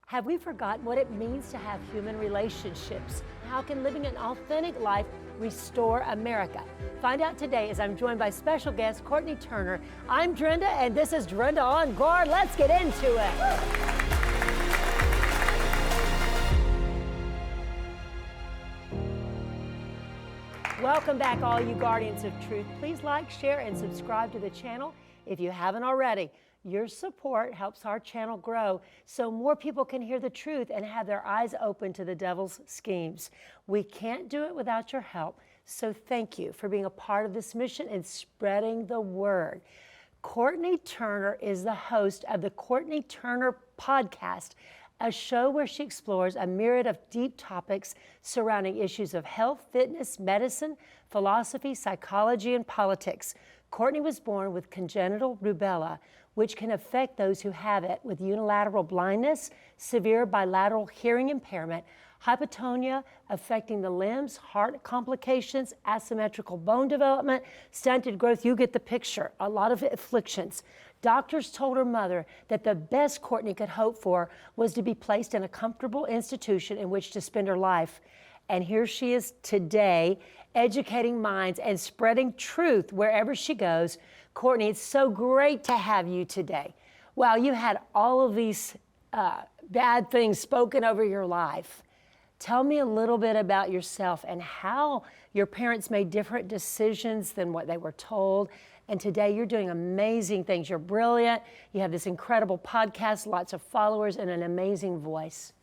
Have we forgotten what it means to have human relationships? How can living an authentic life restore America? Find out today as I'm joined by special guest Courtenay Turner. I'm Drenda, and this is Drenda on Guard. Let's get into it. Welcome back, all you guardians of truth. Please like, share, and subscribe to the channel if you haven't already. Your support helps our channel grow so more people can hear the truth and have their eyes open to the devil's schemes. We can't do it without your help, so thank you for being a part of this mission and spreading the word. Courtenay Turner is the host of the Courtenay Turner podcast, a show where she explores a myriad of deep topics surrounding issues of health, fitness, medicine, philosophy, psychology, and politics. Courtenay was born with congenital rubella, which can affect those who have it with unilateral blindness, severe bilateral hearing impairment, hypotonia affecting the limbs, heart complications, asymmetrical bone development, stunted growth. You get the picture. A lot of afflictions. Doctors told her mother that the best Courtenay could hope for was to be placed in a comfortable institution in which to spend her life. And here she is today, educating minds and spreading truth wherever she goes. Courtenay, it's so great to have you today. Wow, you had all of these bad things spoken over your life. Tell me a little bit about yourself and how your parents made different decisions than what they were told. And today you're doing amazing things. You're brilliant. You have this incredible podcast, lots of followers, and an amazing voice.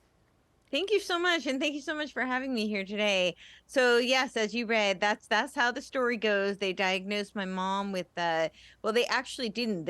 Thank you so much, and thank you so much for having me here today. So yes, as you read, that's how the story goes. They diagnosed my mom with well, they actually didn't.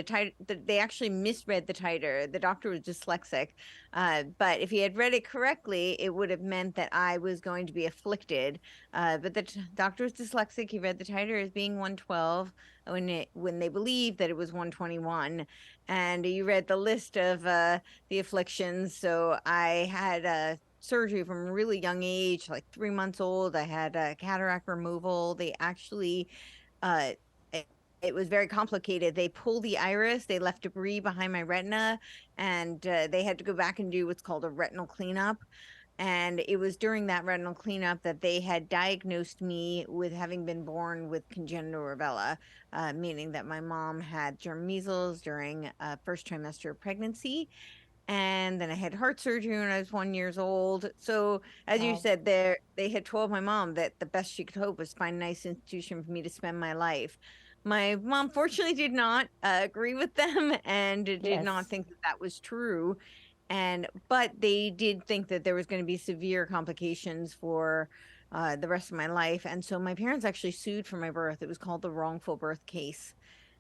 They actually misread the titer. The doctor was dyslexic, but if he had read it correctly, it would have meant that I was going to be afflicted. But the doctor was dyslexic. He read the titer as being 112 when they believed that it was 121. And you read the list of the afflictions. So I had surgery from a really young age, like 3 months old. I had a cataract removal. They actually, it was very complicated. They pulled the iris, they left debris behind my retina, and they had to go back and do what's called a retinal cleanup. And it was during that retinal cleanup that they had diagnosed me with having been born with congenital rubella, meaning that my mom had germ measles during first trimester of pregnancy. And then I had heart surgery when I was 1 year old. So as you said, they had told my mom that the best she could hope was find a nice institution for me to spend my life. My mom fortunately did not agree with them and did not think that that was true. But they did think that there was going to be severe complications for the rest of my life. And so my parents actually sued for my birth. It was called the wrongful birth case.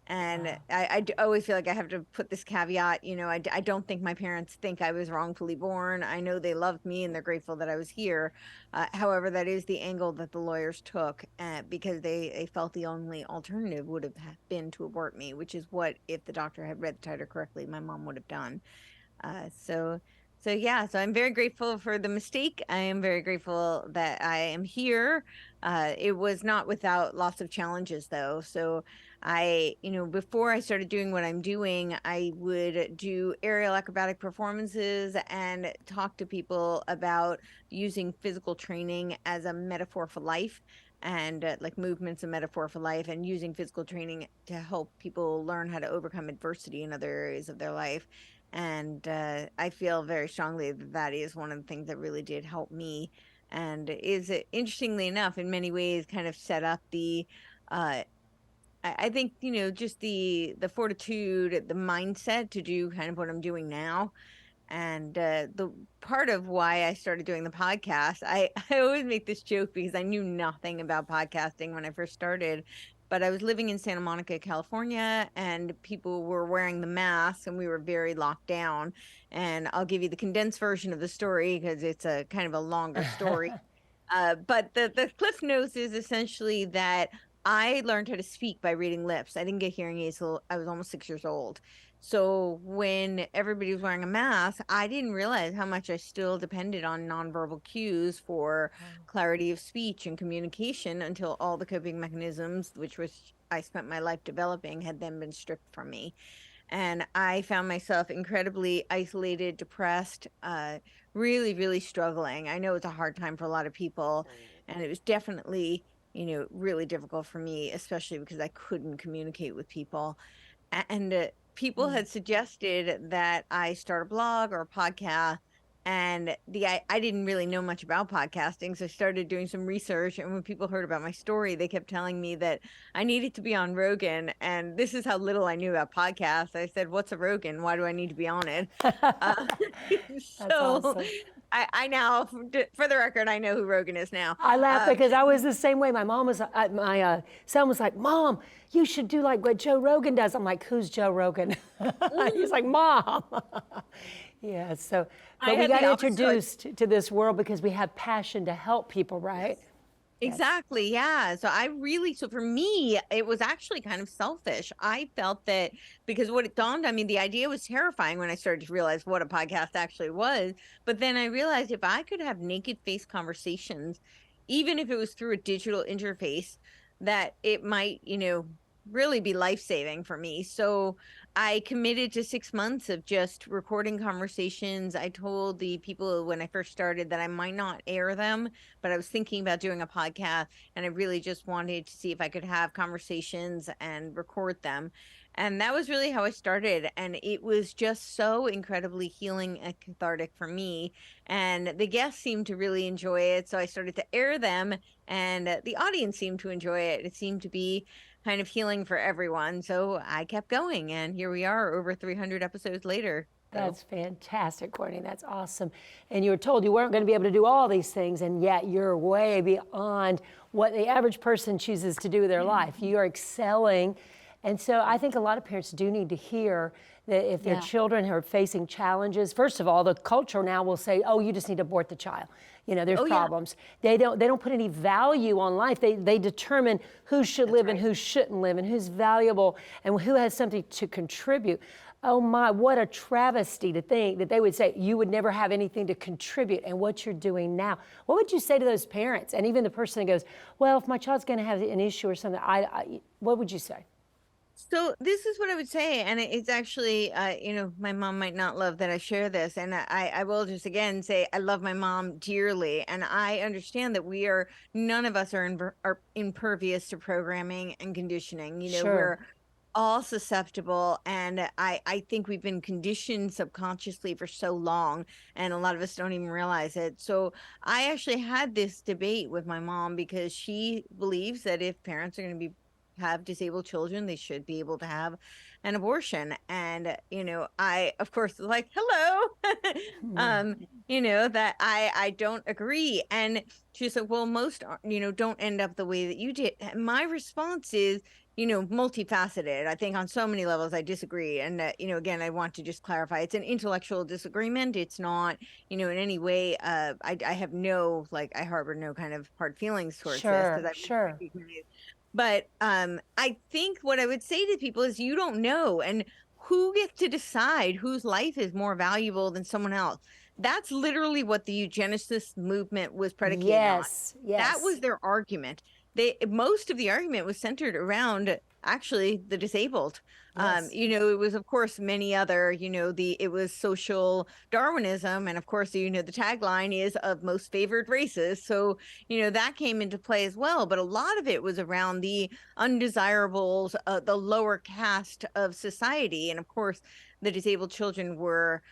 And I always feel like I have to put this caveat, I don't think my parents think I was wrongfully born. I know they loved me and they're grateful that I was here. However, that is the angle that the lawyers took because they felt the only alternative would have been to abort me, which is what, if the doctor had read the titer correctly, my mom would have done. So I'm very grateful for the mistake. I am very grateful that I am here. It was not without lots of challenges though. So before I started doing what I'm doing, I would do aerial acrobatic performances and talk to people about using physical training as a metaphor for life, and like movement's a metaphor for life, and using physical training to help people learn how to overcome adversity in other areas of their life. And I feel very strongly that that is one of the things that really did help me, and is, interestingly enough, in many ways kind of set up the I think, just the fortitude, the mindset to do kind of what I'm doing now. And the part of why I started doing the podcast, I always make this joke because I knew nothing about podcasting when I first started, but I was living in Santa Monica, California, and people were wearing the masks and we were very locked down. And I'll give you the condensed version of the story because it's a kind of a longer story. But the cliff notes is essentially that I learned how to speak by reading lips. I didn't get hearing aids till I was almost 6 years old. So when everybody was wearing a mask, I didn't realize how much I still depended on nonverbal cues for clarity of speech and communication until all the coping mechanisms, which was I spent my life developing, had then been stripped from me. And I found myself incredibly isolated, depressed, really, really struggling. I know it's a hard time for a lot of people, and it was definitely, really difficult for me, especially because I couldn't communicate with people. And people Mm. had suggested that I start a blog or a podcast. And I didn't really know much about podcasting, so I started doing some research. And when people heard about my story, they kept telling me that I needed to be on Rogan. And this is how little I knew about podcasts. I said, "What's a Rogan? Why do I need to be on it?" Uh, That's so awesome. I now, for the record, I know who Rogan is now. I laugh because I was the same way. My mom was, my son was like, "Mom, you should do like what Joe Rogan does." I'm like, "Who's Joe Rogan?" He's like, "Mom." Yeah, so, I but we had got the opposite. introduced to this world because we have passion to help people, right? Yes. Exactly. Yeah. So for me, it was actually kind of selfish. I felt that because what it dawned on me, the idea was terrifying when I started to realize what a podcast actually was. But then I realized if I could have naked face conversations, even if it was through a digital interface, that it might, really be life saving for me. So I committed to 6 months of just recording conversations. I told the people when I first started that I might not air them, but I was thinking about doing a podcast, and I really just wanted to see if I could have conversations and record them. And that was really how I started. And it was just so incredibly healing and cathartic for me. And the guests seemed to really enjoy it. So I started to air them, and the audience seemed to enjoy it. It seemed to be kind of healing for everyone. So I kept going. And here we are over 300 episodes later. So. That's fantastic, Courtney. That's awesome. And you were told you weren't going to be able to do all these things, and yet you're way beyond what the average person chooses to do with their life. You're excelling. And so I think a lot of parents do need to hear that if their Yeah. children are facing challenges, first of all, the culture now will say, "Oh, you just need to abort the child." There's Oh, yeah. problems. They don't put any value on life. They determine who should live and right. who shouldn't live and who's valuable and who has something to contribute. Oh my, what a travesty to think that they would say you would never have anything to contribute, and what you're doing now. What would you say to those parents? And even the person that goes, "Well, if my child's going to have an issue or something," what would you say? So this is what I would say, and it's actually, my mom might not love that I share this, and I will just again say I love my mom dearly, and I understand that none of us are impervious to programming and conditioning. Sure. We're all susceptible, and I think we've been conditioned subconsciously for so long, and a lot of us don't even realize it. So I actually had this debate with my mom because she believes that if parents are going to have disabled children, they should be able to have an abortion. And I of course was like, hello. That I don't agree. And she said, well, most don't end up the way that you did. And my response is, multifaceted. I think on so many levels I disagree. And again, I want to just clarify, it's an intellectual disagreement. It's not, in any way, I have no, like, I harbor no kind of hard feelings towards this, Sure, because I sure. recognize. But I think what I would say to people is you don't know. And who gets to decide whose life is more valuable than someone else? That's literally what the eugenicist movement was predicated on. Yes, That yes, was their argument. Most of the argument was centered around actually the disabled. yes. It was of course many other, it was social Darwinism, and of course, the tagline is of most favored races. So, that came into play as well. But a lot of it was around the undesirables, the lower caste of society. And of course, the disabled children were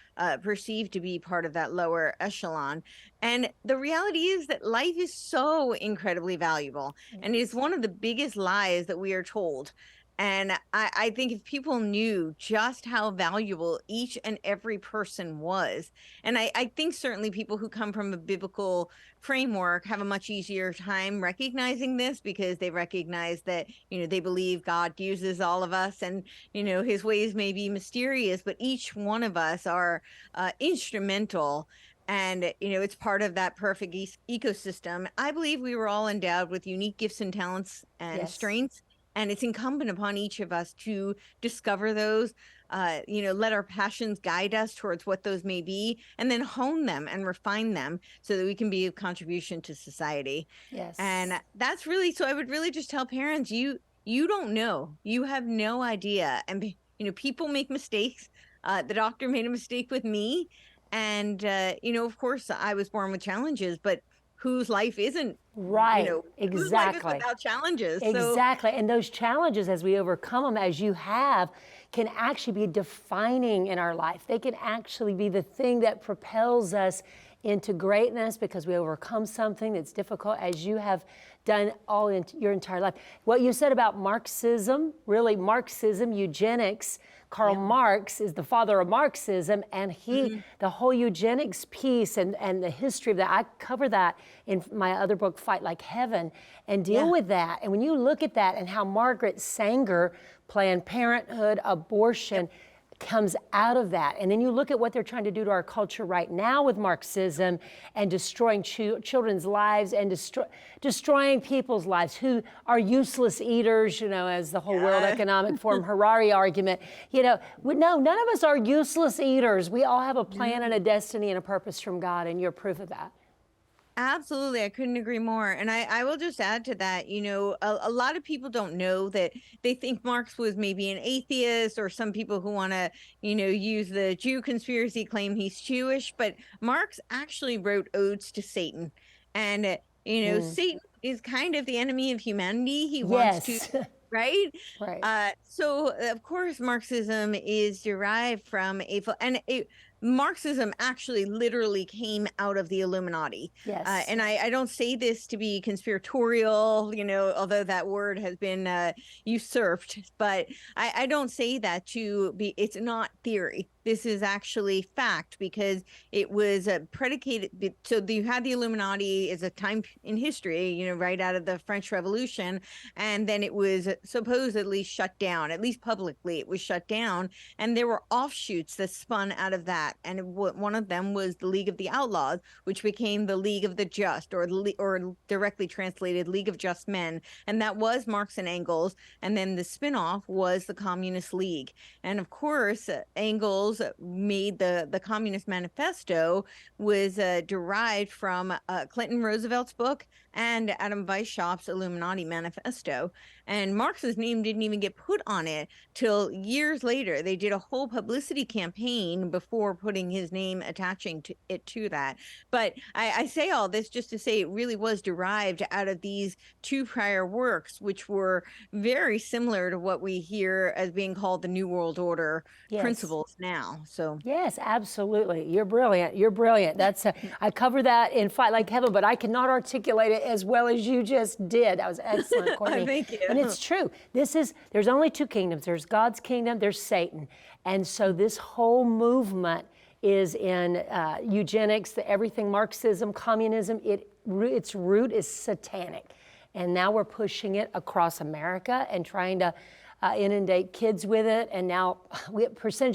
perceived to be part of that lower echelon. And the reality is that life is so incredibly valuable, and it is one of the biggest lies that we are told. And I think if people knew just how valuable each and every person was, and I think certainly people who come from a biblical framework have a much easier time recognizing this, because they recognize that, they believe God uses all of us, and, his ways may be mysterious, but each one of us are instrumental. And, it's part of that perfect ecosystem. I believe we were all endowed with unique gifts and talents and Yes. strengths. And it's incumbent upon each of us to discover those, let our passions guide us towards what those may be, and then hone them and refine them so that we can be of contribution to society. And Yes. that's really, so I would really just tell parents, you don't know, you have no idea. And, people make mistakes. The doctor made a mistake with me. And, of course, I was born with challenges, but whose life isn't, Right, whose life is exactly. without challenges? So, Exactly. And those challenges, as we overcome them, as you have, can actually be defining in our life. They can actually be the thing that propels us into greatness because we overcome something that's difficult, as you have done all in your entire life. What you said about Marxism, really Marxism, eugenics, Karl Marx is the father of Marxism, and the whole eugenics piece and the history of that, I cover that in my other book, Fight Like Heaven, and deal with that. And when you look at that and how Margaret Sanger, Planned Parenthood, abortion, comes out of that. And then you look at what they're trying to do to our culture right now with Marxism and destroying children's lives and destroying people's lives who are useless eaters, as the whole World Economic Forum Harari argument. No, none of us are useless eaters. We all have a plan and a destiny and a purpose from God, and you're proof of that. absolutely, I couldn't agree more. And I will just add to that, a lot of people don't know that they think Marx was maybe an atheist, or some people who want to, use the Jew conspiracy claim he's Jewish. But Marx actually wrote odes to Satan. And, Satan is kind of the enemy of humanity. He wants to, Yes. right? Right. So, of course, Marxism is derived from Marxism actually literally came out of the Illuminati. Yes. And I don't say this to be conspiratorial, although that word has been usurped, but I don't say that it's not theory. This is actually fact, because it was predicated. So you had the Illuminati as a time in history, right out of the French Revolution. And then it was supposedly shut down, at least publicly, it was shut down. And there were offshoots that spun out of that. And one of them was the League of the Outlaws, which became the League of the Just, or directly translated League of Just Men. And that was Marx and Engels. And then the spinoff was the Communist League. And of course, Engels made the Communist Manifesto was derived from Clinton Roosevelt's book and Adam Weishaupt's Illuminati Manifesto. And Marx's name didn't even get put on it till years later. They did a whole publicity campaign before putting his name, attaching to that. But I say all this just to say it really was derived out of these two prior works, which were very similar to what we hear as being called the New World Order principles now. So yes, absolutely. You're brilliant. You're brilliant. That's I cover that in Fight Like Heaven, but I cannot articulate it as well as you just did. That was excellent, Courtney. Thank you. And it's true. There's only two kingdoms. There's God's kingdom, there's Satan. And so this whole movement is in eugenics, everything Marxism, communism, its root is satanic. And now we're pushing it across America and trying to inundate kids with it. And now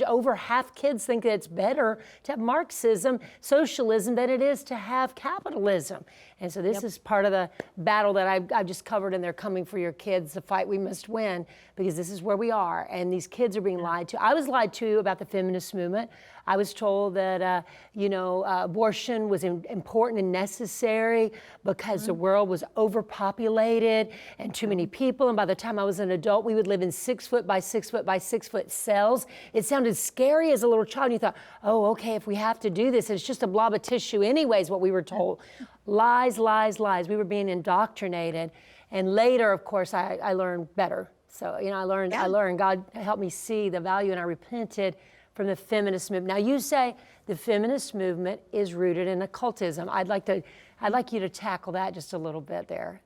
over half kids think that it's better to have Marxism, socialism, than it is to have capitalism. And so this is part of the battle that I've just covered, and they're coming for your kids, the fight we must win, because this is where we are. And these kids are being lied to. I was lied to about the feminist movement. I was told that, abortion was important and necessary because the world was overpopulated and too many people. And by the time I was an adult, we would live in 6 foot by 6 foot by 6 foot cells. It sounded scary as a little child. You thought, oh, okay, if we have to do this, it's just a blob of tissue anyways, what we were told. Lies, lies, lies. We were being indoctrinated. And later, of course, I learned better. So, I learned, God helped me see the value, and I repented from the feminist movement. Now, you say the feminist movement is rooted in occultism. I'd like you to tackle that just a little bit there.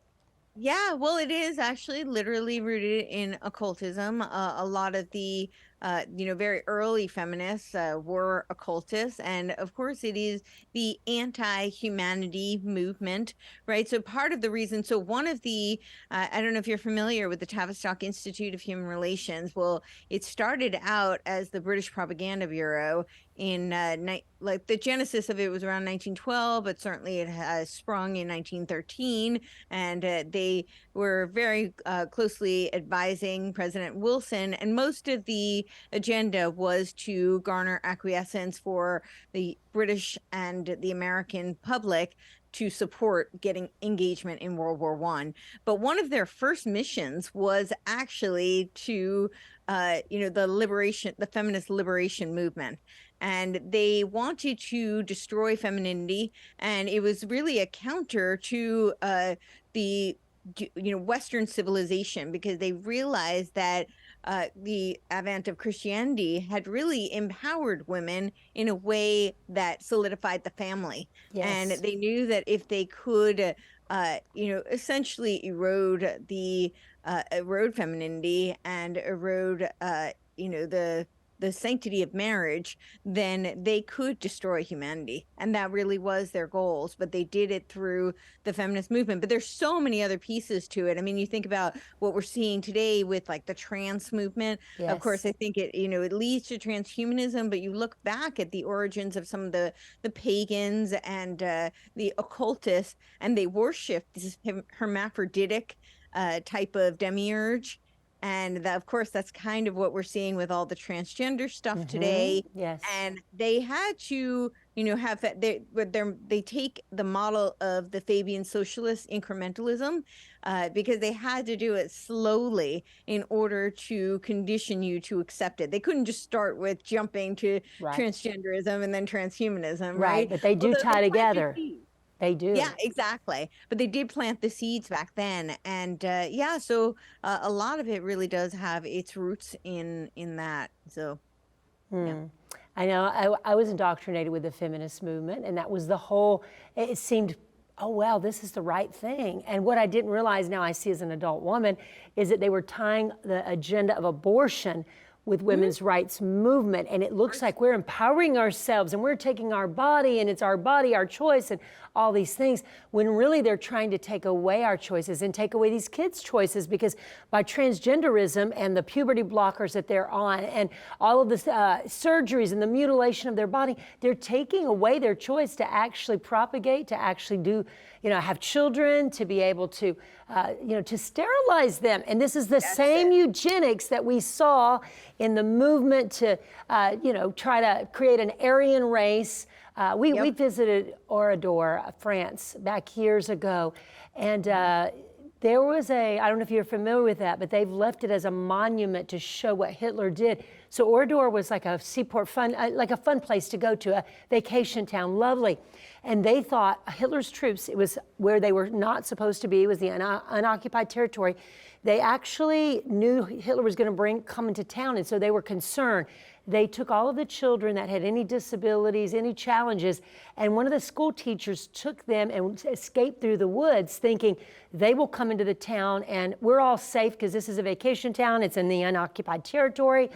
Yeah, well, it is actually literally rooted in occultism. A lot of the, very early feminists were occultists. And of course, it is the anti-humanity movement, right? So part of the reason, so one of the, I don't know if you're familiar with the Tavistock Institute of Human Relations. Well, it started out as the British Propaganda Bureau in like the genesis of it was around 1912, but certainly it has sprung in 1913, and they were very closely advising President Wilson, and most of the agenda was to garner acquiescence for the British and the American public to support getting engagement in World War I. But one of their first missions was actually to the feminist liberation movement. And they wanted to destroy femininity. And it was really a counter to the Western civilization, because they realized that the advent of Christianity had really empowered women in a way that solidified the family. And Yes. they knew that if they could, essentially erode femininity and erode, the sanctity of marriage, then they could destroy humanity. And that really was their goals, but they did it through the feminist movement. But there's so many other pieces to it. I mean, you think about what we're seeing today with like the trans movement. Yes. Of course, I think it leads to transhumanism, but you look back at the origins of some of the pagans and the occultists, and they worship this hermaphroditic type of demiurge. And that, of course, that's kind of what we're seeing with all the transgender stuff today. Yes. And they had to, have that. They take the model of the Fabian socialist incrementalism, because they had to do it slowly in order to condition you to accept it. They couldn't just start with jumping to transgenderism and then transhumanism, right? But they do tie together. They do. Yeah, exactly. But they did plant the seeds back then. And so a lot of it really does have its roots in that. So, yeah. I know I was indoctrinated with the feminist movement, and that was the whole, it seemed, oh, well, this is the right thing. And what I didn't realize, now I see as an adult woman, is that they were tying the agenda of abortion with women's rights movement. And it looks like we're empowering ourselves and we're taking our body, and it's our body, our choice, and all these things, when really they're trying to take away our choices and take away these kids' choices, because by transgenderism and the puberty blockers that they're on and all of the surgeries and the mutilation of their body, they're taking away their choice to actually propagate, to actually do, have children, to be able to, to sterilize them. And this is the same eugenics that we saw in the movement to, try to create an Aryan race. We visited Oradour, France, back years ago, and there was I don't know if you're familiar with that, but they've left it as a monument to show what Hitler did. So Oradour was like a seaport like a fun place to go to, a vacation town, lovely. And they thought Hitler's troops, it was where they were not supposed to be, was the unoccupied territory. They actually knew Hitler was going to come into town, and so they were concerned. They took all of the children that had any disabilities, any challenges, and one of the school teachers took them and escaped through the woods, thinking they will come into the town and we're all safe because this is a vacation town. It's in the unoccupied territory.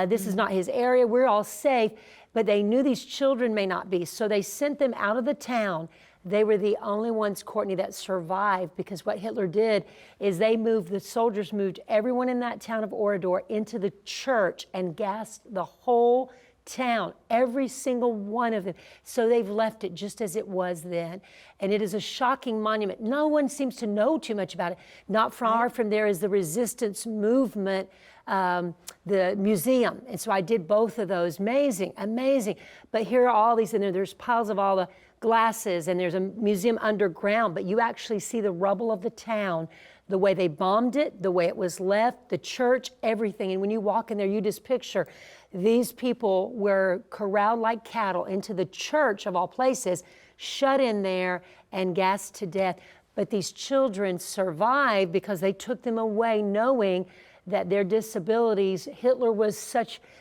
This is not his area. We're all safe. But they knew these children may not be, so they sent them out of the town. They were the only ones, Courtenay, that survived, because what Hitler did is the soldiers moved everyone in that town of Oradour into the church and gassed the whole town, every single one of them. So they've left it just as it was then. And it is a shocking monument. No one seems to know too much about it. Not far from there is the resistance movement, the museum. And so I did both of those. Amazing, amazing. But here are all these, and there's piles of all the glasses, and there's a museum underground, but you actually see the rubble of the town, the way they bombed it, the way it was left, the church, everything. And when you walk in there, you just picture these people were corralled like cattle into the church of all places, shut in there and gassed to death. But these children survived because they took them away knowing that their disabilities, Hitler was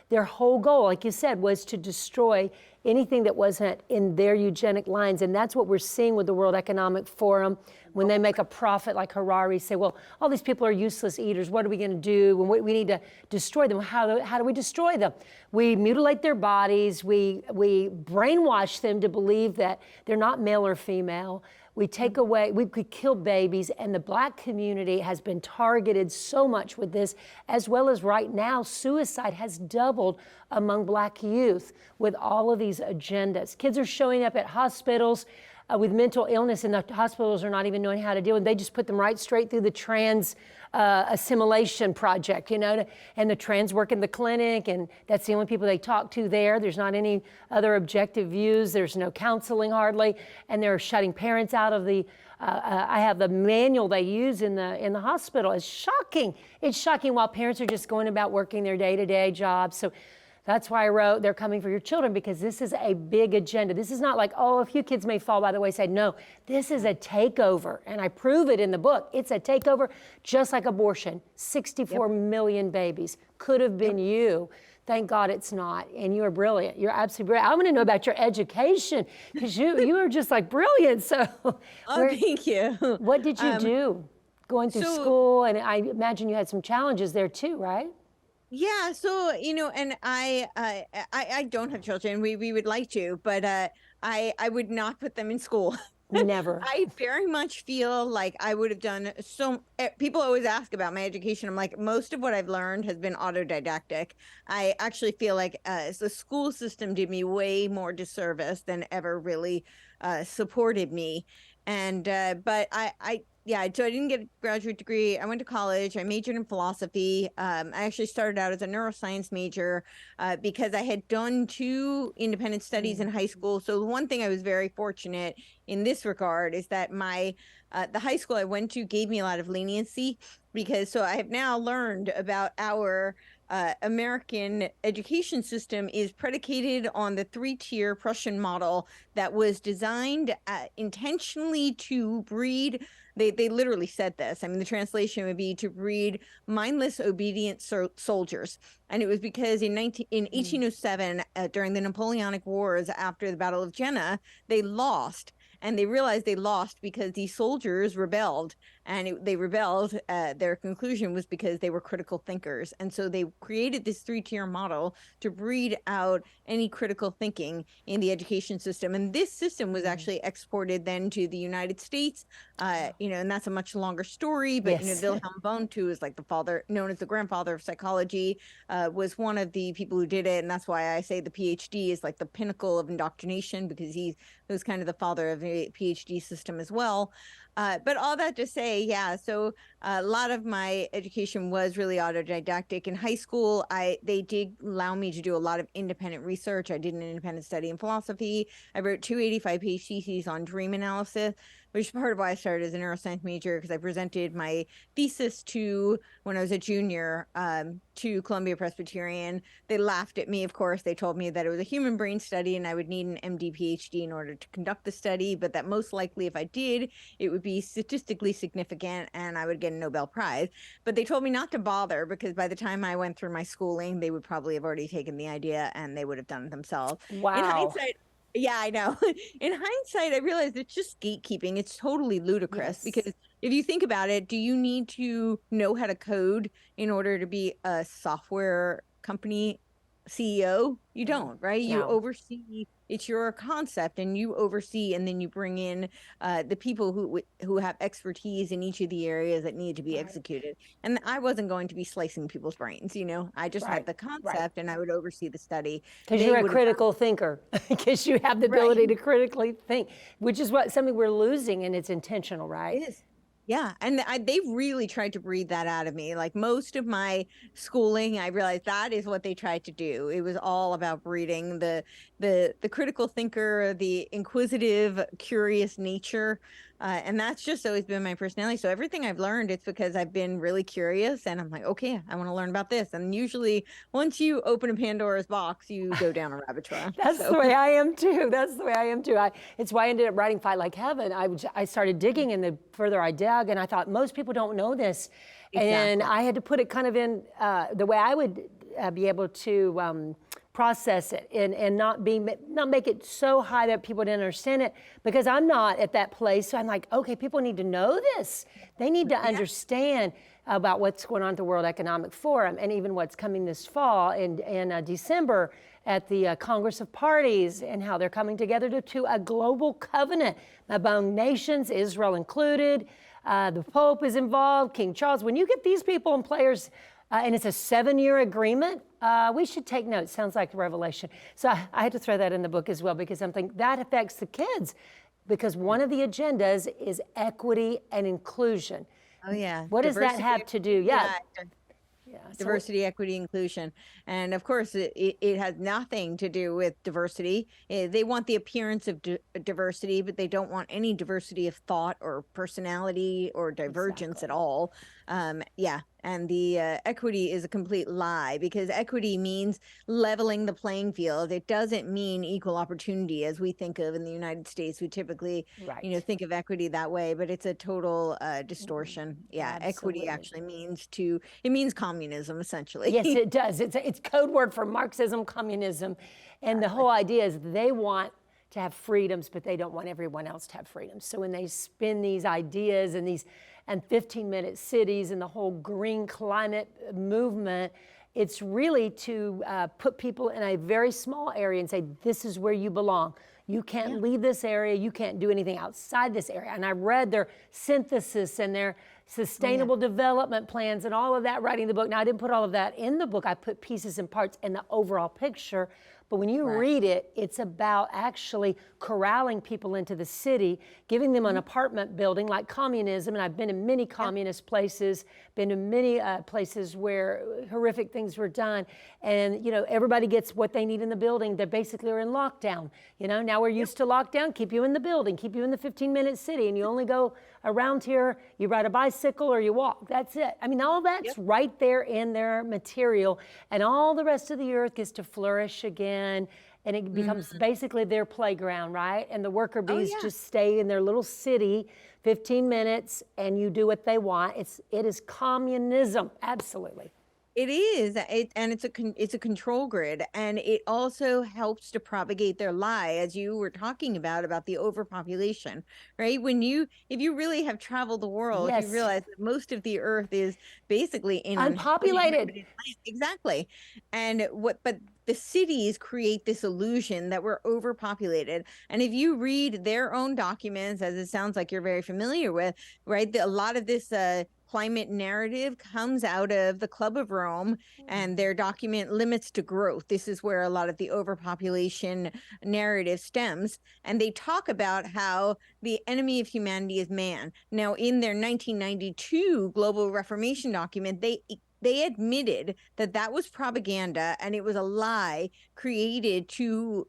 their whole goal, like you said, was to destroy anything that wasn't in their eugenic lines. And that's what we're seeing with the World Economic Forum. When they make a profit like Harari, say, well, all these people are useless eaters. What are we going to do? We need to destroy them. How do we destroy them? We mutilate their bodies. We brainwash them to believe that they're not male or female. We take away, we kill babies, and the Black community has been targeted so much with this, as well as right now, suicide has doubled among Black youth with all of these agendas. Kids are showing up at hospitals with mental illness, and the hospitals are not even knowing how to deal with it. They just put them right straight through the trans assimilation project, you know, and the trans work in the clinic, and that's the only people they talk to there. There's not any other objective views. There's no counseling hardly, and they're shutting parents out of the I have the manual they use in the hospital. It's shocking. It's shocking while parents are just going about working their day-to-day jobs. So that's why I wrote, they're coming for your children, because this is a big agenda. This is not like, oh, a few kids may fall by the wayside. No, this is a takeover. And I prove it in the book. It's a takeover, just like abortion. 64 million babies. Could have been you. Thank God it's not. And you are brilliant. You're absolutely brilliant. I want to know about your education, because you are just like brilliant. So thank you. What did you do going through school? And I imagine you had some challenges there too, right? Yeah, so and I don't have children. We would like to, but I would not put them in school. Never. I very much feel like I would have done people always ask about my education. I'm like, most of what I've learned has been autodidactic. I actually feel like the school system did me way more disservice than ever really supported me. And but so I didn't get a graduate degree. I went to college. I majored in philosophy. I actually started out as a neuroscience major because I had done 2 independent studies in high school. So the one thing I was very fortunate in this regard is that the high school I went to gave me a lot of leniency, because so I have now learned about our American education system is predicated on the 3-tier Prussian model that was designed intentionally to breed. They literally said this. I mean, the translation would be to breed mindless, obedient soldiers. And it was because in 1807, during the Napoleonic Wars after the Battle of Jena, they lost. And they realized they lost because these soldiers rebelled. And they rebelled. Their conclusion was because they were critical thinkers. And so they created this 3-tier model to breed out any critical thinking in the education system. And this system was actually exported then to the United States. And that's a much longer story. But Wilhelm Wundt, who is like the father, known as the grandfather of psychology, was one of the people who did it. And that's why I say the PhD is like the pinnacle of indoctrination, because he was kind of the father of the PhD system as well. But all that to say, so a lot of my education was really autodidactic. In high school, they did allow me to do a lot of independent research. I did an independent study in philosophy. I wrote 2 85-page theses on dream analysis, which is part of why I started as a neuroscience major, because I presented my thesis when I was a junior, to Columbia Presbyterian. They laughed at me, of course. They told me that it was a human brain study and I would need an MD PhD in order to conduct the study, but that most likely if I did, it would be statistically significant and I would get a Nobel Prize. But they told me not to bother, because by the time I went through my schooling, they would probably have already taken the idea and they would have done it themselves. Wow. In hindsight, yeah, I know. In hindsight, I realized it's just gatekeeping. It's totally ludicrous, because if you think about it, do you need to know how to code in order to be a software company CEO? You don't, right? You oversee, it's your concept, and you oversee, and then you bring in the people who have expertise in each of the areas that need to be executed. And I wasn't going to be slicing people's brains, I just had the concept and I would oversee the study. Because you're a critical thinker, because you have the ability to critically think, which is something we're losing, and it's intentional, right? It is. Yeah, and they really tried to breed that out of me. Like most of my schooling, I realized that is what they tried to do. It was all about breeding the critical thinker, the inquisitive, curious nature. And that's just always been my personality. So everything I've learned, it's because I've been really curious and I'm like, okay, I want to learn about this. And usually once you open a Pandora's box, you go down a rabbit trail. That's the way I am too. That's the way I am too. It's why I ended up writing Fight Like Heaven. I started digging, and the further I dug, and I thought most people don't know this. Exactly. And I had to put it kind of in the way I would be able to process it and not make it so high that people didn't understand it, because I'm not at that place. So I'm like, okay, people need to know this. They need to understand about what's going on at the World Economic Forum, and even what's coming this fall in December at the Congress of Parties, and how they're coming together to a global covenant among nations, Israel included. The Pope is involved, King Charles. When you get these people and players, and it's a 7-year agreement, we should take notes. Sounds like a revelation. So I had to throw that in the book as well, because I'm thinking that affects the kids. because one of the agendas is equity and inclusion. Oh yeah. What does that Diversity, have to do? yeah. Yeah, so Diversity, equity, inclusion. And of course, it has nothing to do with diversity. They want the appearance of diversity, but they don't want any diversity of thought or personality or divergence at all. Yeah. And the equity is a complete lie, because equity means leveling the playing field. It doesn't mean equal opportunity as we think of in the United States. We typically, think of equity that way, but it's a total distortion. Yeah, equity actually means it means communism, essentially. Yes, it does. It's code word for Marxism, communism, and the whole idea is they want to have freedoms, but they don't want everyone else to have freedoms. So when they spin these ideas and 15-minute cities and the whole green climate movement, it's really to put people in a very small area and say, this is where you belong. You can't leave this area. You can't do anything outside this area. And I read their synthesis and their sustainable development plans and all of that writing the book. Now, I didn't put all of that in the book. I put pieces and parts in the overall picture. But when you read it, it's about actually corralling people into the city, giving them an apartment building like communism. And I've been in many communist places, been to many places where horrific things were done. And, everybody gets what they need in the building. They basically are in lockdown. Now we're used to lockdown, keep you in the building, keep you in the 15-minute city. And you only go around here, you ride a bicycle or you walk. That's it. I mean, all that's right there in their material. And all the rest of the earth gets to flourish again. And it becomes basically their playground, right? And the worker bees just stay in their little city 15 minutes and you do what they want. It is communism, absolutely. It is, and it's a control grid, and it also helps to propagate their lie, as you were talking about the overpopulation, right? If you really have traveled the world, you realize that most of the earth is basically unpopulated. Exactly, but the cities create this illusion that we're overpopulated. And if you read their own documents, as it sounds like you're very familiar with, right, a lot of this climate narrative comes out of the Club of Rome and their document Limits to Growth. This is where a lot of the overpopulation narrative stems. And they talk about how the enemy of humanity is man. Now, in their 1992 Global Reformation document, they admitted that was propaganda and it was a lie created to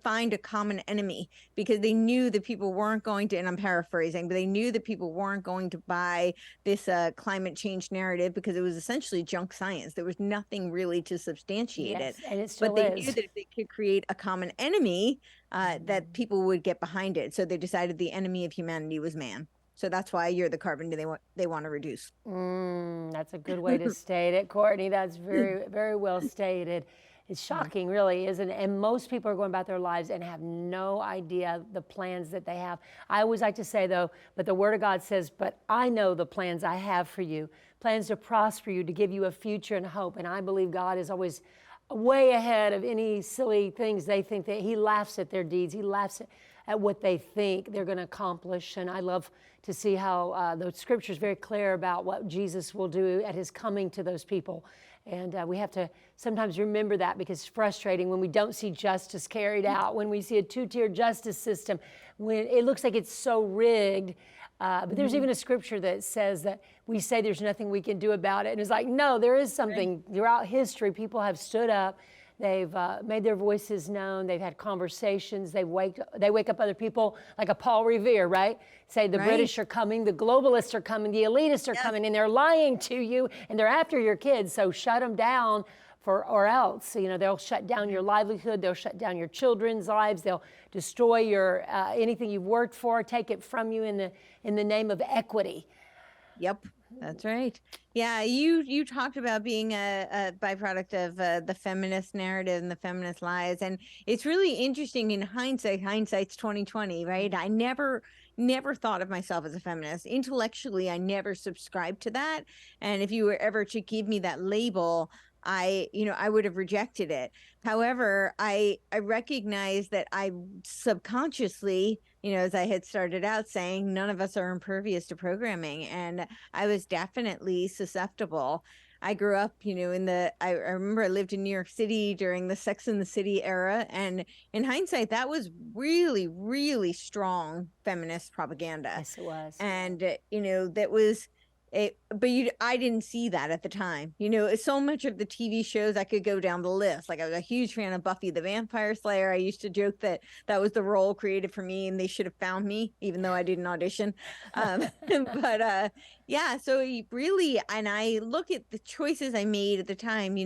find a common enemy, because they knew that people weren't going to, and I'm paraphrasing, but they knew that people weren't going to buy this climate change narrative because it was essentially junk science. There was nothing really to substantiate it. And it still but they knew that if they could create a common enemy, that people would get behind it. So they decided the enemy of humanity was man. So that's why you're the carbon they want to reduce. That's a good way to state it, Courtney. That's very, very well stated. It's shocking, really, isn't it? And most people are going about their lives and have no idea the plans that they have. I always like to say, though, but the Word of God says, but I know the plans I have for you, plans to prosper you, to give you a future and hope. And I believe God is always way ahead of any silly things they think. That He laughs at their deeds. He laughs at what they think they're going to accomplish. And I love to see how the Scripture is very clear about what Jesus will do at His coming to those people. And we have to sometimes remember that, because it's frustrating when we don't see justice carried out, when we see a two-tier justice system, when it looks like it's so rigged. But there's even a scripture that says that we say there's nothing we can do about it. And it's like, no, there is something. Throughout history, people have stood up. They've made their voices known. They've had conversations. They wake up other people, like a Paul Revere, right? Say the British are coming, the globalists are coming, the elitists are coming, and they're lying to you, and they're after your kids. So shut them down, or else, they'll shut down your livelihood. They'll shut down your children's lives. They'll destroy your anything you've worked for, take it from you in the name of equity. Yep. That's right. Yeah, you talked about being a byproduct of the feminist narrative and the feminist lies, and it's really interesting in hindsight. Hindsight's 2020, right? I never thought of myself as a feminist. Intellectually, I never subscribed to that, and if you were ever to give me that label, I would have rejected it. However, I recognize that I subconsciously, as I had started out saying, none of us are impervious to programming. And I was definitely susceptible. I grew up, I remember I lived in New York City during the Sex and the City era. And in hindsight, that was really, really strong feminist propaganda. Yes, it was. And, that was it. But I didn't see that at the time. So much of the TV shows, I could go down the list. Like, I was a huge fan of Buffy the Vampire Slayer. I used to joke that that was the role created for me and they should have found me, even though I didn't audition. But yeah, so really, and I look at the choices I made at the time,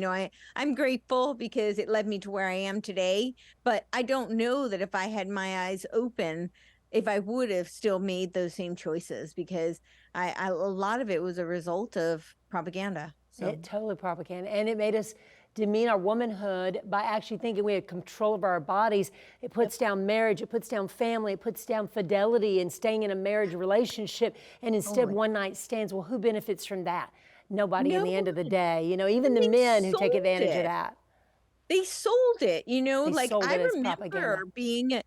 I'm grateful because it led me to where I am today. But I don't know that if I had my eyes open, if I would have still made those same choices, because a lot of it was a result of propaganda. So It totally propaganda, and it made us demean our womanhood by actually thinking we had control of our bodies. It puts down marriage, it puts down family, it puts down fidelity and staying in a marriage relationship, and instead one night stands. Well, who benefits from that? Nobody in the end of the day. Even the men who take advantage of that. They sold it, like sold I it as remember propaganda. being,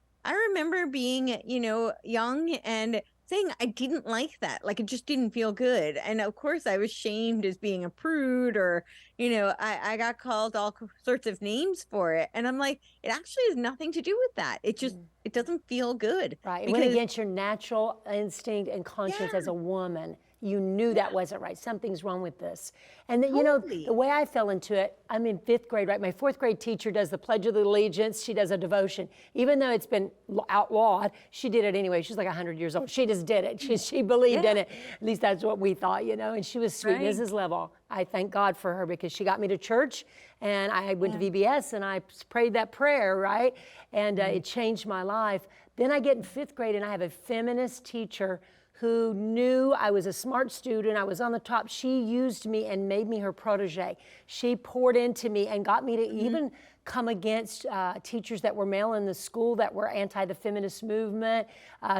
young and saying I didn't like that. Like, it just didn't feel good. And of course I was shamed as being a prude, or, I got called all sorts of names for it. And I'm like, it actually has nothing to do with that. It just, it doesn't feel good. Right. It went against your natural instinct and conscience as a woman. You knew that wasn't right. Something's wrong with this. And then, the way I fell into it, I'm in 5th grade, right? My 4th grade teacher does the Pledge of Allegiance. She does a devotion. Even though it's been outlawed, she did it anyway. She's like 100 years old. She just did it. She believed in it. At least that's what we thought, and she was sweet. Mrs. Level, I thank God for her because she got me to church, and I went to VBS and I prayed that prayer, right? And it changed my life. Then I get in 5th grade and I have a feminist teacher who knew I was a smart student, I was on the top. She used me and made me her protege. She poured into me and got me to even come against teachers that were male in the school that were anti the feminist movement.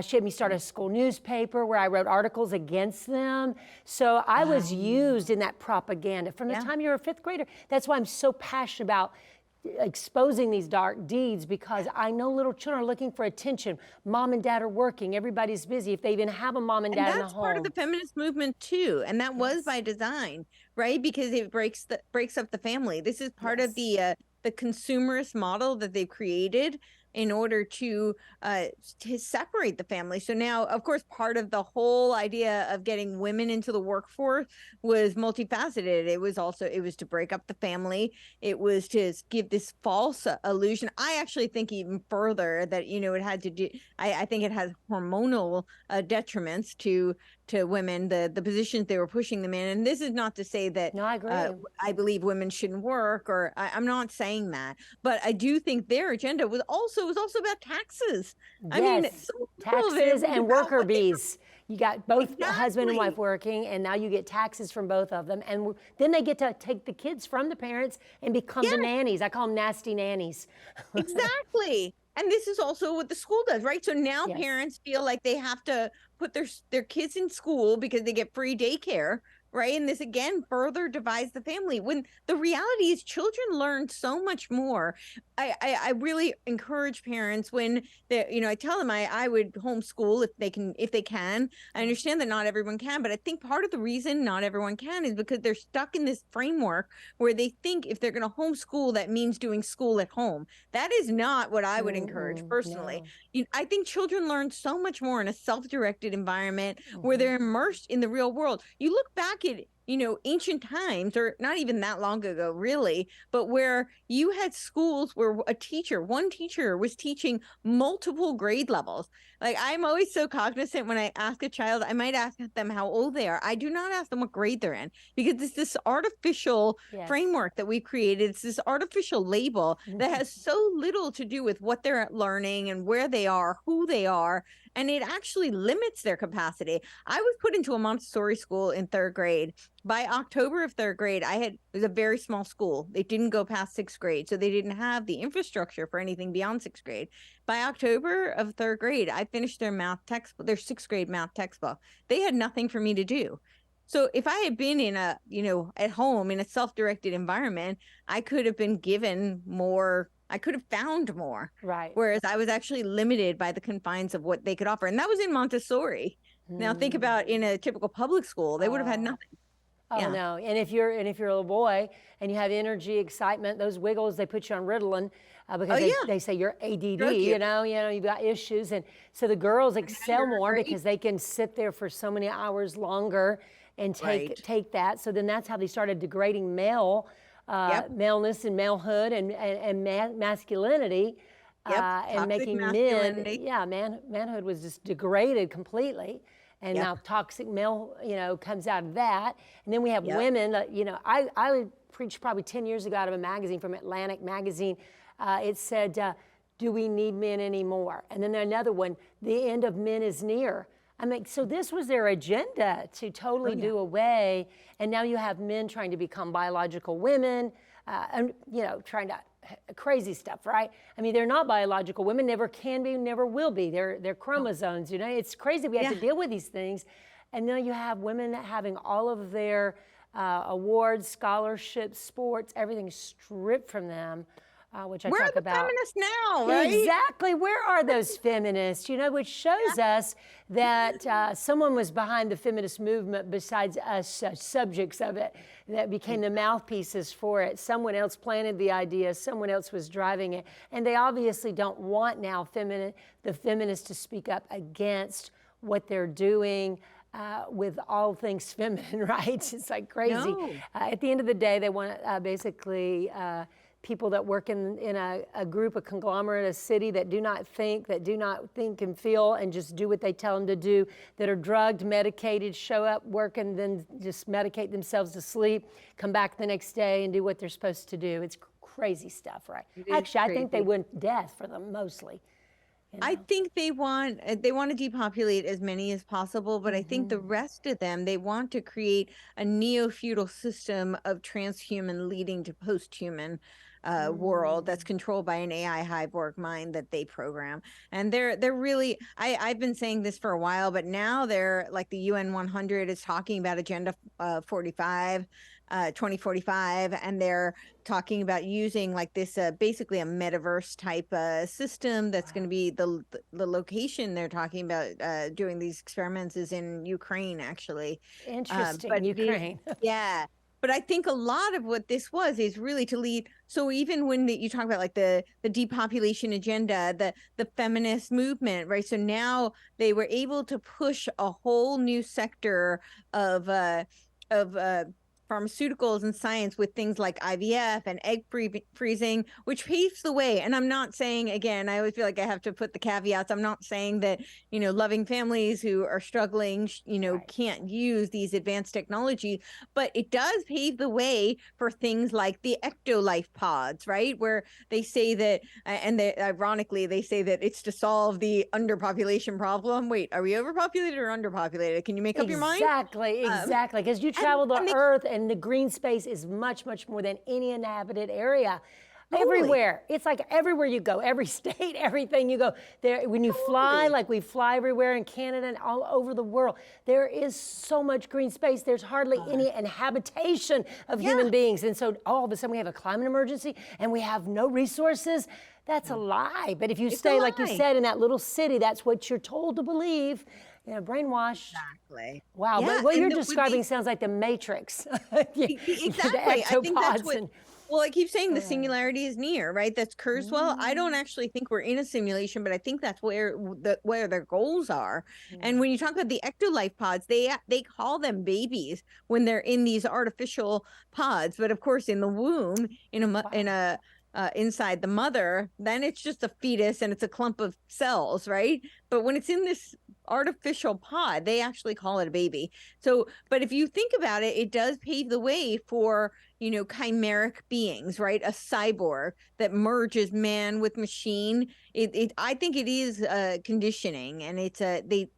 She had me start a school newspaper where I wrote articles against them. So I was used in that propaganda from the time you were a 5th grader. That's why I'm so passionate about exposing these dark deeds, because I know little children are looking for attention. Mom and dad are working, everybody's busy, if they even have a mom and dad in the home. That's part of the feminist movement too, and that was by design, right? Because it breaks up the family. This is part of the consumerist model that they've created in order to separate the family. So now, of course, part of the whole idea of getting women into the workforce was multifaceted. It was to break up the family. It was to give this false illusion. I actually think even further that, it had to do, I think it has hormonal detriments to women, the positions they were pushing them in. And this is not to say that no, I agree. I believe women shouldn't work, or I'm not saying that, but I do think their agenda was also about taxes. Yes. I mean, taxes and worker bees. You got both husband and wife working, and now you get taxes from both of them. And then they get to take the kids from the parents and become the nannies. I call them nasty nannies. Exactly. And this is also what the school does, right? So now parents feel like they have to put their kids in school because they get free daycare, right? And this again further divides the family, when the reality is children learn so much more. I really encourage parents when they, I tell them I would homeschool if they can. I understand that not everyone can, but I think part of the reason not everyone can is because they're stuck in this framework where they think if they're going to homeschool, that means doing school at home. That is not what I would encourage personally. No. I think children learn so much more in a self-directed environment where they're immersed in the real world. You look back at ancient times, or not even that long ago, really, but where you had schools where one teacher was teaching multiple grade levels. Like, I'm always so cognizant when I ask a child, I might ask them how old they are. I do not ask them what grade they're in, because it's this artificial framework that we've created. It's this artificial label that has so little to do with what they're learning and where they are, who they are. And it actually limits their capacity. I was put into a Montessori school in 3rd grade. By October of 3rd grade, it was a very small school. They didn't go past 6th grade, so they didn't have the infrastructure for anything beyond 6th grade. By October of 3rd grade, I finished their 6th grade math textbook. They had nothing for me to do. So if I had been in at home in a self-directed environment, I could have been given more. I could have found more. Right. Whereas I was actually limited by the confines of what they could offer. And that was in Montessori. Now think about in a typical public school, they would have had nothing. Oh Yeah. no! And if you're a little boy and you have energy, excitement, those wiggles, they put you on Ritalin because Oh yeah. they say you're ADD. Drug you. You've got issues, and so the girls excel you're more great. because they can sit there for so many hours longer and Right. take that. So then that's how they started degrading Yep. maleness and malehood and masculinity. Yep. And Toxic making men, masculinity. manhood was just degraded completely. And Yep. now toxic male, comes out of that. And then we have Yep. women, I preached probably 10 years ago out of a magazine from Atlantic Magazine. It said, do we need men anymore? And then another one, the end of men is near. I mean, so this was their agenda to totally do away. And now you have men trying to become biological women, and, trying to, crazy stuff, right? I mean, they're not biological women, never can be, never will be. They're chromosomes, It's crazy we have to deal with these things. And now you have women having all of their awards, scholarships, sports, everything stripped from them, which I Where are talk the about. feminists now, right? Exactly. Where are those feminists? Which shows us that someone was behind the feminist movement besides us subjects of it that became the mouthpieces for it. Someone else planted the idea. Someone else was driving it. And they obviously don't want now the feminists to speak up against what they're doing. With all things feminine, right? It's like crazy. No. At the end of the day, they want basically people that work in a group, a conglomerate, a city that do not think and feel and just do what they tell them to do, that are drugged, medicated, show up, work, and then just medicate themselves to sleep, come back the next day and do what they're supposed to do. It's crazy stuff, right? Actually, I think they went death for them mostly. I think they want to depopulate as many as possible, but I think the rest of them, they want to create a neo-feudal system of transhuman leading to post-human world that's controlled by an AI hive-org mind that they program. And they're really, I've been saying this for a while, but now they're like the UN 100 is talking about Agenda 2045, and they're talking about using like this basically a metaverse type system that's going to be the location they're talking about doing these experiments is in Ukraine, actually. Interesting. Ukraine. Yeah. But I think a lot of what this is really to lead. So even when you talk about like the depopulation agenda, the feminist movement, right? So now they were able to push a whole new sector of pharmaceuticals and science with things like IVF and egg freezing, which paves the way. And I'm not saying, again, I always feel like I have to put the caveats. I'm not saying that, loving families who are struggling, can't use these advanced technology, but it does pave the way for things like the Ecto Lifepods, right? Where they say that, and ironically, they say that it's to solve the underpopulation problem. Wait, are we overpopulated or underpopulated? Can you make up your mind? Exactly. Because you travel the earth and the green space is much, much more than any inhabited area. Totally. Everywhere. It's like everywhere you go, every state, everything you go there. When you fly, like we fly everywhere in Canada and all over the world, there is so much green space. There's hardly any inhabitation of human beings. And so all of a sudden we have a climate emergency and we have no resources. That's a lie. But if you stay, like you said, in that little city, that's what you're told to believe. Brainwashed. Exactly. Wow, yeah, but what you're describing sounds like the Matrix. Exactly. The I think that's what. and, Well, I keep saying the singularity is near, right? That's Kurzweil. I don't actually think we're in a simulation, but I think that's where their goals are. And when you talk about the Ecto Lifepods, they call them babies when they're in these artificial pods, but of course in the womb, inside the mother, then it's just a fetus and it's a clump of cells, right? But when it's in this artificial pod, they actually call it a baby. So, but if you think about it, it does pave the way for, chimeric beings, right? A cyborg that merges man with machine. I think it is conditioning, and it's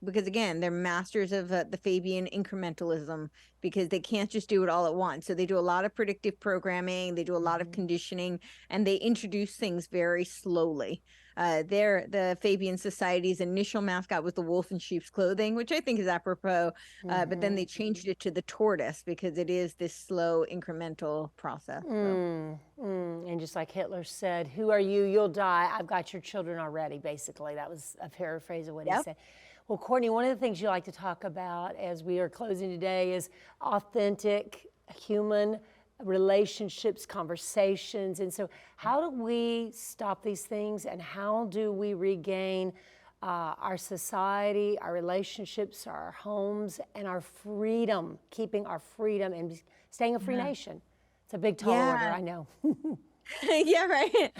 because again, they're masters of the Fabian incrementalism, because they can't just do it all at once. So they do a lot of predictive programming, they do a lot of conditioning, and they introduce things very slowly. the Fabian Society's initial mascot was the wolf in sheep's clothing, which I think is apropos. But then they changed it to the tortoise because it is this slow incremental process. And just like Hitler said, who are you? You'll die. I've got your children already, basically. That was a paraphrase of what he said. Well, Courtenay, one of the things you like to talk about as we are closing today is authentic human relationships, conversations. And so how do we stop these things, and how do we regain our society, our relationships, our homes, and our freedom, keeping our freedom and staying a free nation? It's a big, tall order, I know. Yeah, right.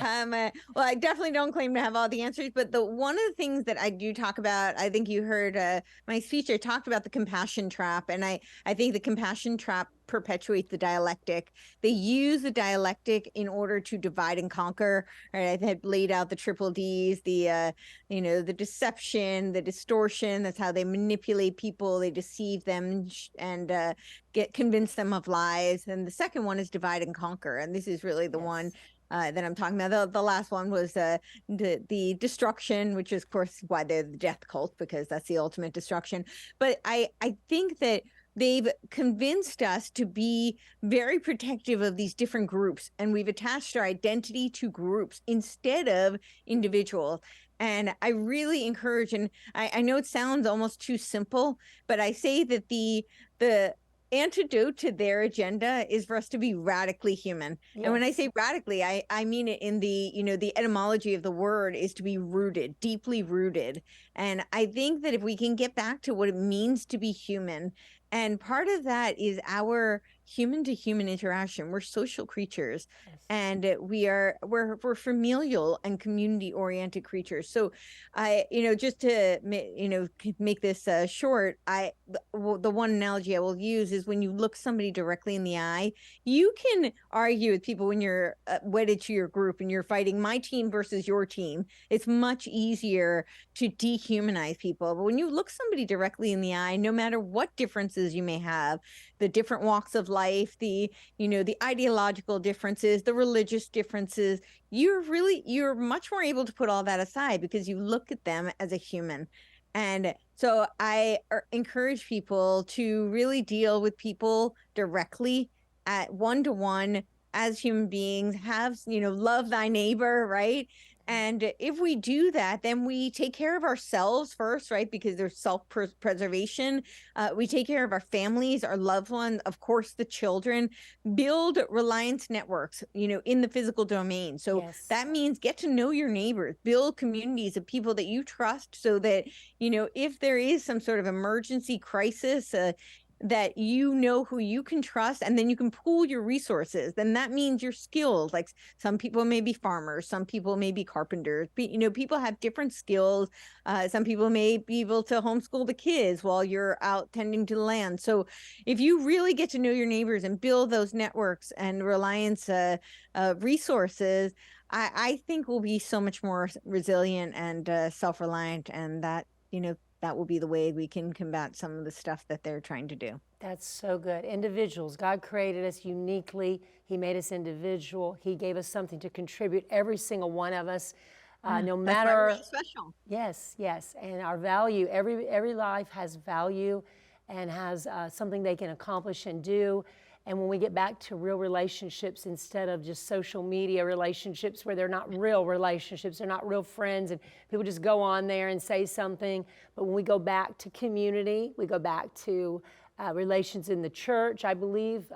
Well, I definitely don't claim to have all the answers, but one of the things that I do talk about, I think you heard my speech, I talked about the compassion trap, and I think the compassion trap perpetuates the dialectic. They use the dialectic in order to divide and conquer. Right? I had laid out the triple Ds, the the deception, the distortion. That's how they manipulate people. They deceive them and convince them of lies. And the second one is divide and conquer. And this is really the one that I'm talking about. The last one was the destruction, which is, of course, why they're the death cult, because that's the ultimate destruction. But I think that they've convinced us to be very protective of these different groups, and we've attached our identity to groups instead of individuals. And I really encourage, and I know it sounds almost too simple, but I say that the antidote to their agenda is for us to be radically human. And when I say radically, I mean it in the the etymology of the word is to be rooted, deeply rooted. And I think that if we can get back to what it means to be human, and part of that is our human to human interaction. We're social creatures, and we're familial and community oriented creatures. So I just to make this short, the one analogy I will use is when you look somebody directly in the eye, you can argue with people when you're wedded to your group and you're fighting my team versus your team. It's much easier to dehumanize people. But when you look somebody directly in the eye, no matter what differences you may have, the different walks of life, the ideological differences, the religious differences, you're much more able to put all that aside because you look at them as a human. And so I encourage people to really deal with people directly at one-to-one as human beings, have, love thy neighbor, right? And if we do that, then we take care of ourselves first, right? Because there's self-preservation. We take care of our families, our loved ones, of course, the children, build reliance networks, in the physical domain. So that means get to know your neighbors, build communities of people that you trust so that, if there is some sort of emergency crisis, that who you can trust, and then you can pool your resources. Then that means your skills. Like some people may be farmers, some people may be carpenters. People have different skills. Some people may be able to homeschool the kids while you're out tending to the land. So if you really get to know your neighbors and build those networks and reliance resources, I think we'll be so much more resilient and self-reliant, and that that will be the way we can combat some of the stuff that they're trying to do. That's so good. Individuals. God created us uniquely. He made us individual. He gave us something to contribute, every single one of us, no matter. That's why we're so special. Yes. And our value, every life has value and has something they can accomplish and do. And when we get back to real relationships instead of just social media relationships where they're not real relationships, they're not real friends, and people just go on there and say something. But when we go back to community, we go back to relations in the church, I believe,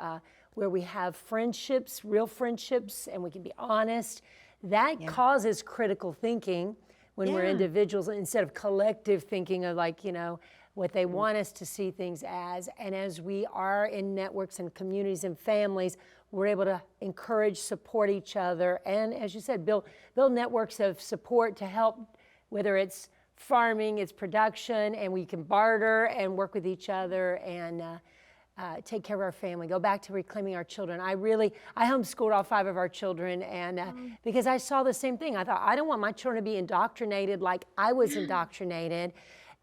where we have friendships, real friendships, and we can be honest, that causes critical thinking when we're individuals instead of collective thinking of what they want us to see things as. And as we are in networks and communities and families, we're able to encourage, support each other. And as you said, build networks of support to help, whether it's farming, it's production, and we can barter and work with each other and take care of our family, go back to reclaiming our children. I homeschooled all 5 of our children, and because I saw the same thing. I thought, I don't want my children to be indoctrinated like I was indoctrinated.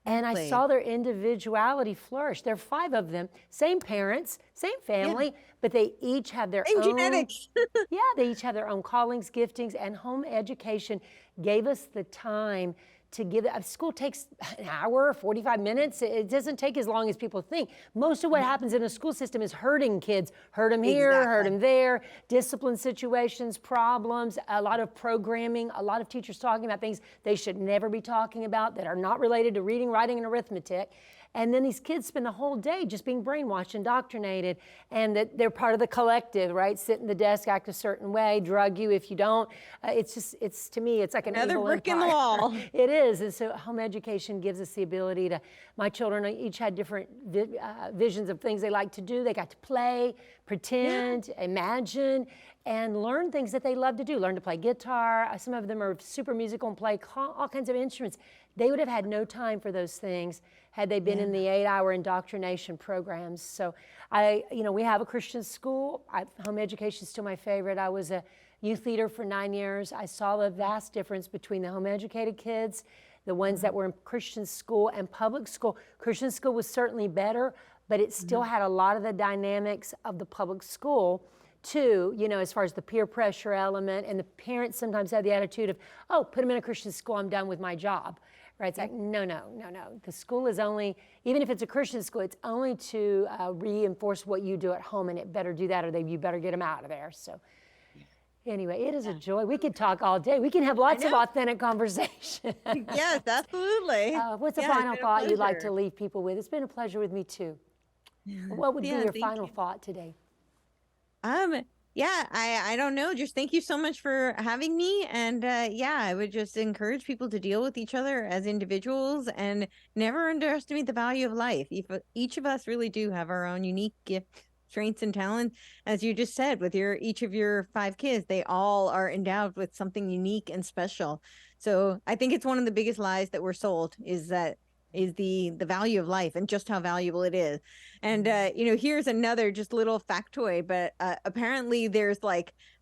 And I Exactly. saw their individuality flourish. There are 5 of them, same parents, same family, but they each have their Same own genetics. yeah, they each have their own callings, giftings, and home education gave us the time to give it. School takes an hour, 45 minutes. It doesn't take as long as people think. Most of what happens in a school system is hurting kids. Hurt them here, hurt Exactly. them there, discipline situations, problems, a lot of programming, a lot of teachers talking about things they should never be talking about that are not related to reading, writing, and arithmetic. And then these kids spend the whole day just being brainwashed, indoctrinated, and that they're part of the collective, right? Sit in the desk, act a certain way, drug you if you don't. It's to me, it's like an Another evil brick in the empire. wall. It is. And so home education gives us the ability to, my children each had different visions of things they like to do. They got to play, pretend, imagine, and learn things that they love to do. Learn to play guitar. Some of them are super musical and play all kinds of instruments. They would have had no time for those things had they been in the 8-hour indoctrination programs. So we have a Christian school. Home education is still my favorite. I was a youth leader for 9 years. I saw the vast difference between the home educated kids, the ones that were in Christian school and public school. Christian school was certainly better, but it still had a lot of the dynamics of the public school too, as far as the peer pressure element, and the parents sometimes had the attitude of, oh, put them in a Christian school, I'm done with my job. Right? It's like, no. The school is only, even if it's a Christian school, it's only to reinforce what you do at home, and it better do that, or you better get them out of there. So anyway, it is a joy. We could talk all day. We can have lots of authentic conversation. Yes, absolutely. What's the final thought you'd like to leave people with? It's been a pleasure with me too. What would be your final thought today? I don't know. Just thank you so much for having me. And I would just encourage people to deal with each other as individuals and never underestimate the value of life. Each of us really do have our own unique gift, strengths, and talents. As you just said, with each of your 5 kids, they all are endowed with something unique and special. So I think it's one of the biggest lies that we're sold is the value of life and just how valuable it is. And here's another just little factoid, but apparently there's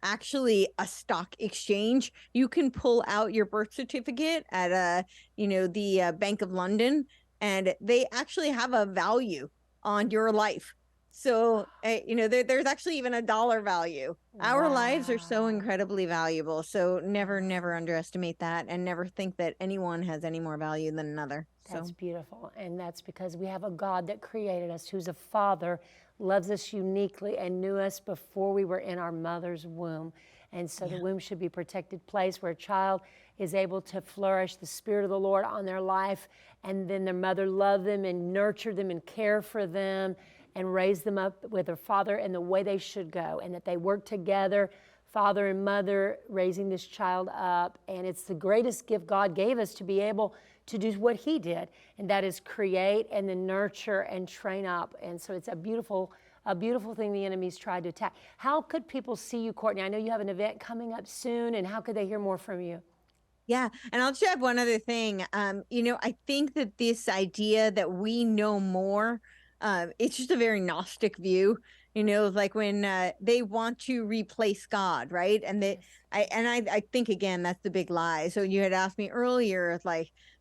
actually a stock exchange. You can pull out your birth certificate at the Bank of London, and they actually have a value on your life. So there's actually even a dollar value. Our lives are so incredibly valuable. So never underestimate that, and never think that anyone has any more value than another. That's beautiful. And that's because we have a God that created us, who's a father, loves us uniquely, and knew us before we were in our mother's womb. And so the womb should be a protected place where a child is able to flourish the Spirit of the Lord on their life, and then their mother love them and nurture them and care for them and raise them up with their father in the way they should go, and that they work together, father and mother, raising this child up. And it's the greatest gift God gave us to be able to do what he did, and that is create and then nurture and train up. And so it's a beautiful thing the enemy's tried to attack. How could people see you, Courtenay? I know you have an event coming up soon, and how could they hear more from you? Yeah, and I'll just add one other thing. I think that this idea that we know more, it's just a very Gnostic view. Like when they want to replace God, right? And I think again that's the big lie. So you had asked me earlier,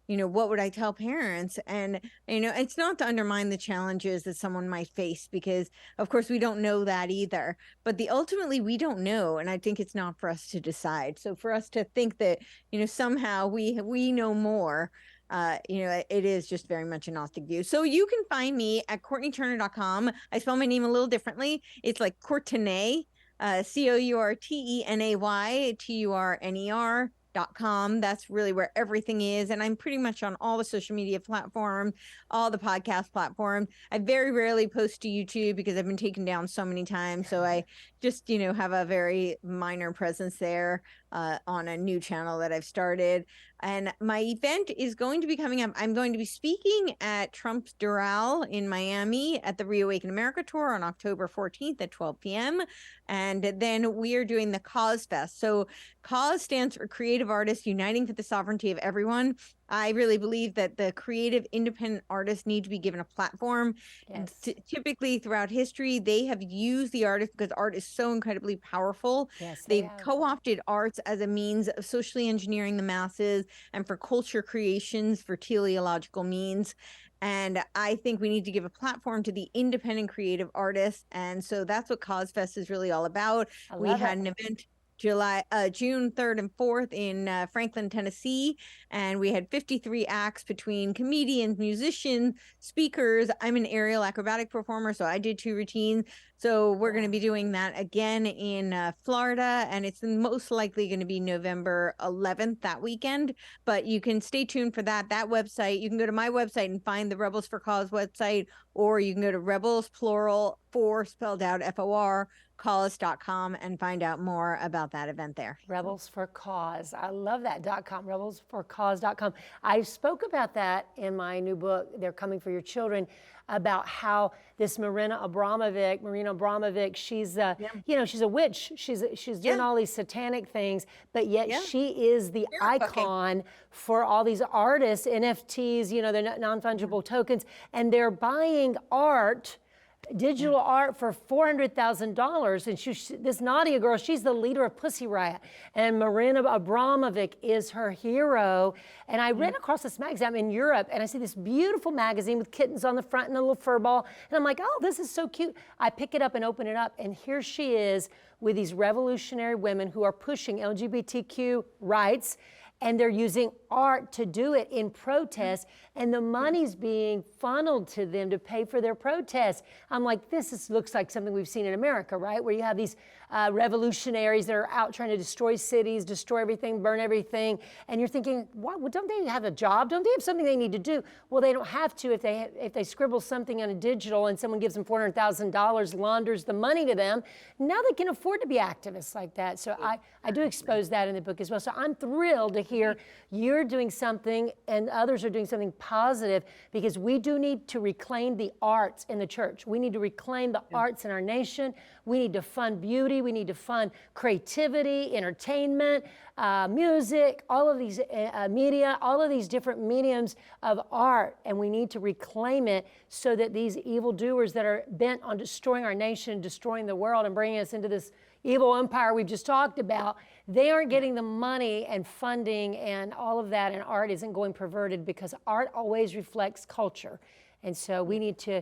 what would I tell parents? And it's not to undermine the challenges that someone might face, because of course we don't know that either. But ultimately we don't know, and I think it's not for us to decide. So for us to think that somehow we know more. It is just very much a Gnostic view. So you can find me at CourtenayTurner.com. I spell my name a little differently. It's like Courtenay, CourtenayTurner.com. That's really where everything is. And I'm pretty much on all the social media platforms, all the podcast platforms. I very rarely post to YouTube because I've been taken down so many times. So I just, have a very minor presence there on a new channel that I've started. And my event is going to be coming up. I'm going to be speaking at Trump's Doral in Miami at the Reawaken America Tour on October 14th at 12 p.m. And then we are doing the Cause Fest. So Cause stands for Creative Artists Uniting for the Sovereignty of Everyone. I really believe that the creative independent artists need to be given a platform. And Yes. typically throughout history, they have used the artist because art is so incredibly powerful. Yes, they They've have. co-opted arts as a means of socially engineering the masses and for culture creations for teleological means. And I think we need to give a platform to the independent creative artists. And so that's what CauseFest is really all about. I We love had it. an event June 3rd and 4th in Franklin, Tennessee. And we had 53 acts between comedians, musicians, speakers. I'm an aerial acrobatic performer, so I did 2 routines. So we're going to be doing that again in Florida, and it's most likely going to be November 11th that weekend. But you can stay tuned for that. That website, you can go to my website and find the Rebels for Cause website, or you can go to Rebels plural for spelled out FOR cause.com and find out more about that event there. Rebels for Cause. I love that .com, rebelsforcause.com. I spoke about that in my new book, They're Coming for Your Children, about how this Marina Abramovic, she's you know, she's a witch. She's doing all these satanic things, but yet she is the icon for all these artists, NFTs, you know, they're non-fungible tokens, and they're buying art, digital art, for $400,000. And this Nadia girl, she's the leader of Pussy Riot. And Marina Abramovic is her hero. And I ran across this magazine. I'm in Europe, and I see this beautiful magazine with kittens on the front and a little fur ball. And I'm like, oh, this is so cute. I pick it up and open it up, and here she is with these revolutionary women who are pushing LGBTQ rights. And they're using art to do it in protest, and the money's being funneled to them to pay for their protests. I'm like, looks like something we've seen in America, right? Where you have these revolutionaries that are out trying to destroy cities, destroy everything, burn everything, and you're thinking, what? Well, don't they have a job? Don't they have something they need to do? Well, they don't have to if they scribble something on a digital and someone gives them $400,000, launders the money to them. Now they can afford to be activists like that. So I do expose that in the book as well. So I'm thrilled to hear you're doing something and others are doing something positive, because we do need to reclaim the arts in the church. We need to reclaim the arts in our nation. We need to fund beauty. We need to fund creativity, entertainment, music, all of these media, all of these different mediums of art. And we need to reclaim it so that these evildoers that are bent on destroying our nation, destroying the world, and bringing us into this evil empire we've just talked about, they aren't getting the money and funding and all of that, and art isn't going perverted, because art always reflects culture. And so we need to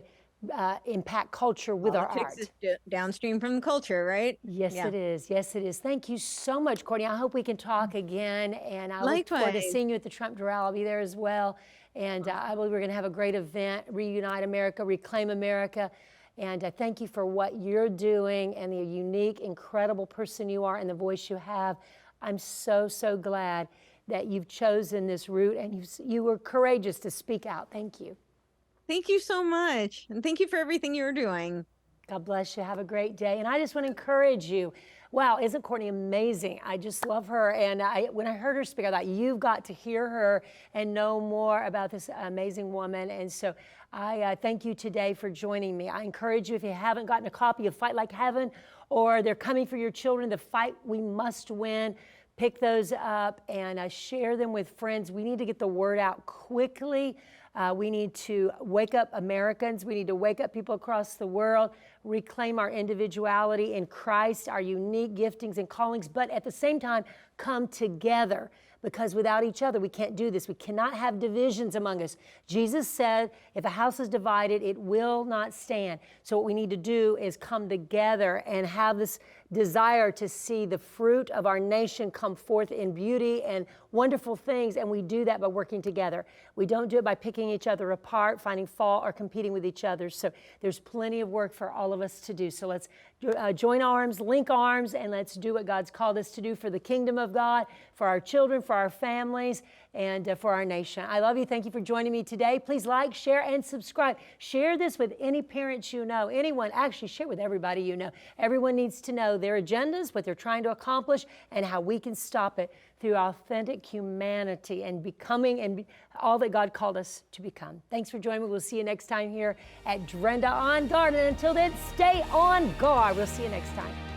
impact culture with our art. Is downstream from the culture, right? Yes, it is. Yes, it is. Thank you so much, Courtenay. I hope we can talk again, and I look forward to seeing you at the Trump Doral. I'll be there as well. And I believe we're going to have a great event, Reunite America, Reclaim America. And thank you for what you're doing and the unique, incredible person you are and the voice you have. I'm so, so glad that you've chosen this route, and you were courageous to speak out. Thank you. Thank you so much. And thank you for everything you're doing. God bless you. Have a great day. And I just want to encourage you. Wow, isn't Courtenay amazing? I just love her. And when I heard her speak, I thought, you've got to hear her and know more about this amazing woman. And so I thank you today for joining me. I encourage you, if you haven't gotten a copy of Fight Like Heaven or They're Coming for Your Children, The Fight We Must Win, pick those up and share them with friends. We need to get the word out quickly. We need to wake up Americans. We need to wake up people across the world, reclaim our individuality in Christ, our unique giftings and callings, but at the same time, come together, because without each other, we can't do this. We cannot have divisions among us. Jesus said, if a house is divided, it will not stand. So what we need to do is come together and have this desire to see the fruit of our nation come forth in beauty and wonderful things, and we do that by working together. We don't do it by picking each other apart, finding fault, or competing with each other. So there's plenty of work for all of us to do. So let's join arms, link arms, and let's do what God's called us to do for the kingdom of God, for our children, for our families, and for our nation. I love you. Thank you for joining me today. Please like, share, and subscribe. Share this with any parents you know, anyone. Actually, share with everybody you know. Everyone needs to know their agendas, what they're trying to accomplish, and how we can stop it through authentic humanity and becoming and all that God called us to become. Thanks for joining me. We'll see you next time here at Drenda on Guard. And until then, stay on guard. We'll see you next time.